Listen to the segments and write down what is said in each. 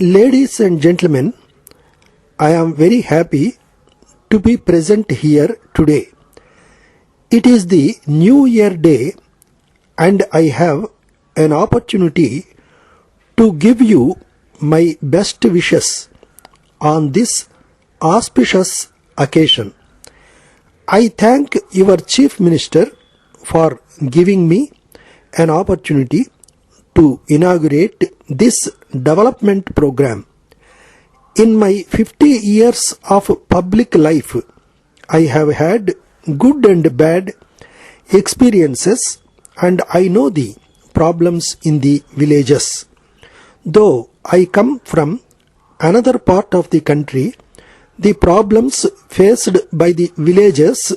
Ladies and gentlemen, I am very happy to be present here today. It is the New Year Day and I have an opportunity to give you my best wishes on this auspicious occasion. I thank your Chief Minister for giving me an opportunity to inaugurate this development program. In my 50 years of public life, I have had good and bad experiences and I know the problems in the villages. Though I come from another part of the country, the problems faced by the villagers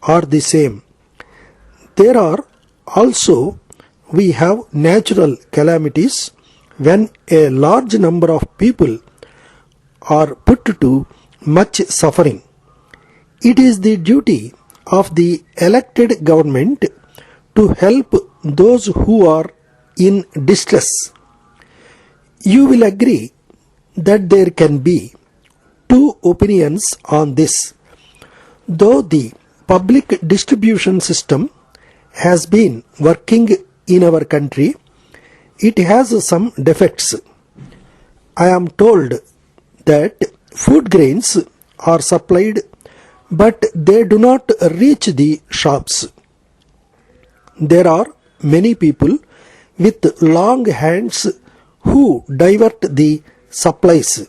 are the same. There are also we have natural calamities when a large number of people are put to much suffering. It is the duty of the elected government to help those who are in distress. You will agree that there can be two opinions on this. Though the public distribution system has been working in our country, it has some defects. I am told that food grains are supplied but they do not reach the shops. There are many people with long hands who divert the supplies.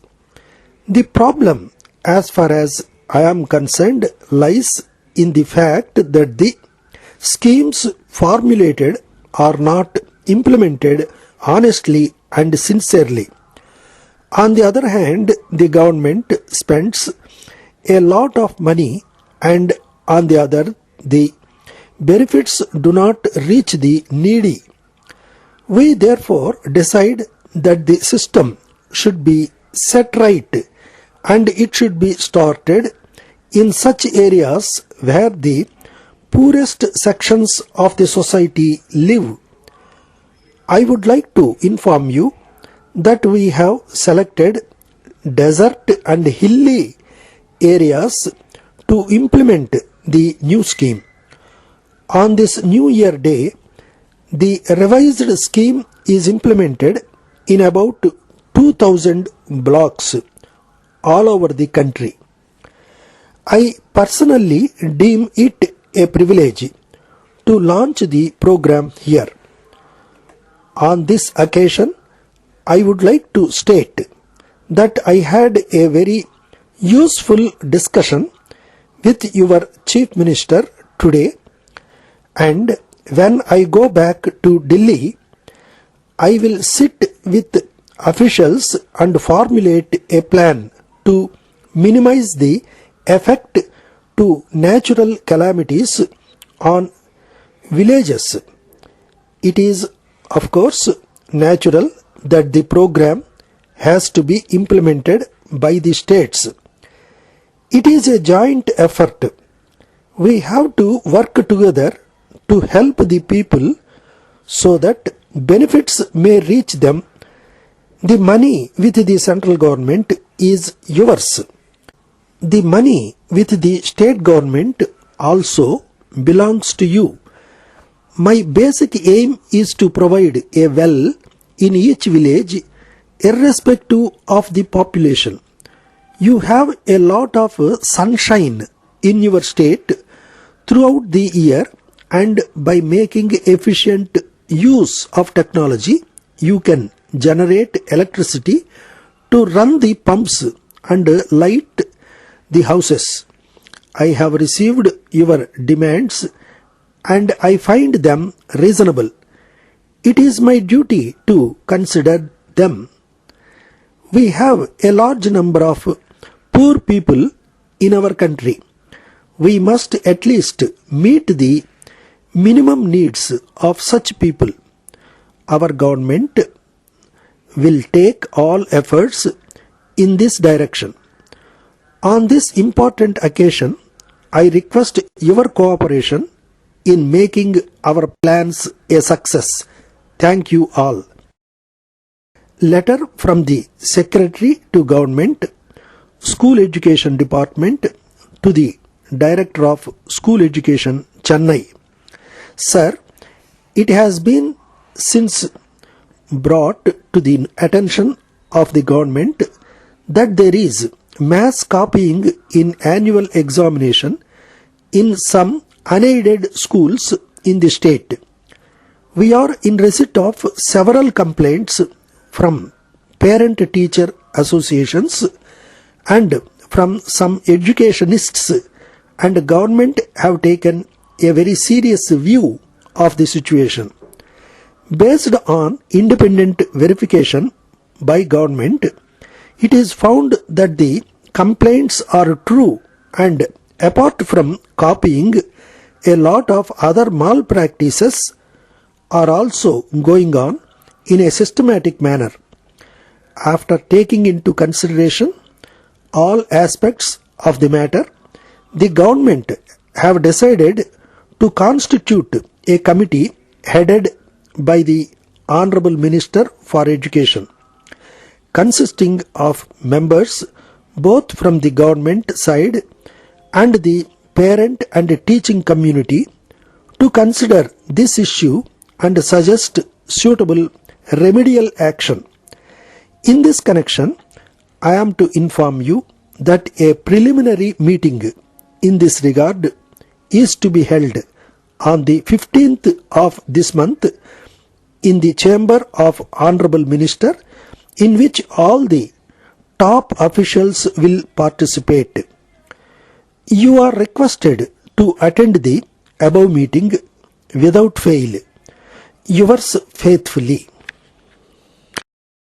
The problem, as far as I am concerned, lies in the fact that the schemes formulated are not implemented honestly and sincerely. On the other hand, the government spends a lot of money and on the other, the benefits do not reach the needy. We therefore decide that the system should be set right and it should be started in such areas where the poorest sections of the society live. I would like to inform you that we have selected desert and hilly areas to implement the new scheme. On this New Year Day, the revised scheme is implemented in about 2000 blocks all over the country. I personally deem it a privilege to launch the program here. On this occasion, I would like to state that I had a very useful discussion with your Chief Minister today, and when I go back to Delhi, I will sit with officials and formulate a plan to minimize the effect to natural calamities on villages. It is, of course, natural that the program has to be implemented by the states. It is a joint effort. We have to work together to help the people so that benefits may reach them. The money with the central government is yours. The money with the state government also belongs to you. My basic aim is to provide a well in each village irrespective of the population. You have a lot of sunshine in your state throughout the year, and by making efficient use of technology, you can generate electricity to run the pumps and light the houses. I have received your demands and I find them reasonable. It is my duty to consider them. We have a large number of poor people in our country. We must at least meet the minimum needs of such people. Our government will take all efforts in this direction. On this important occasion, I request your cooperation in making our plans a success. Thank you all. letter from the Secretary to Government, School Education Department to the Director of School Education, Chennai. Sir, it has been since brought to the attention of the government that there is mass copying in annual examination in some unaided schools in the state. We are in receipt of several complaints from parent-teacher associations and from some educationists, and government have taken a very serious view of the situation. Based on independent verification by government, it is found that the complaints are true, and apart from copying, a lot of other malpractices are also going on in a systematic manner. After taking into consideration all aspects of the matter, the government have decided to constitute a committee headed by the Honorable Minister for Education, consisting of members both from the government side and the parent and teaching community, to consider this issue and suggest suitable remedial action. In this connection, I am to inform you that a preliminary meeting in this regard is to be held on the 15th of this month in the chamber of Honorable Minister, in which all the top officials will participate. You are requested to attend the above meeting without fail. Yours faithfully.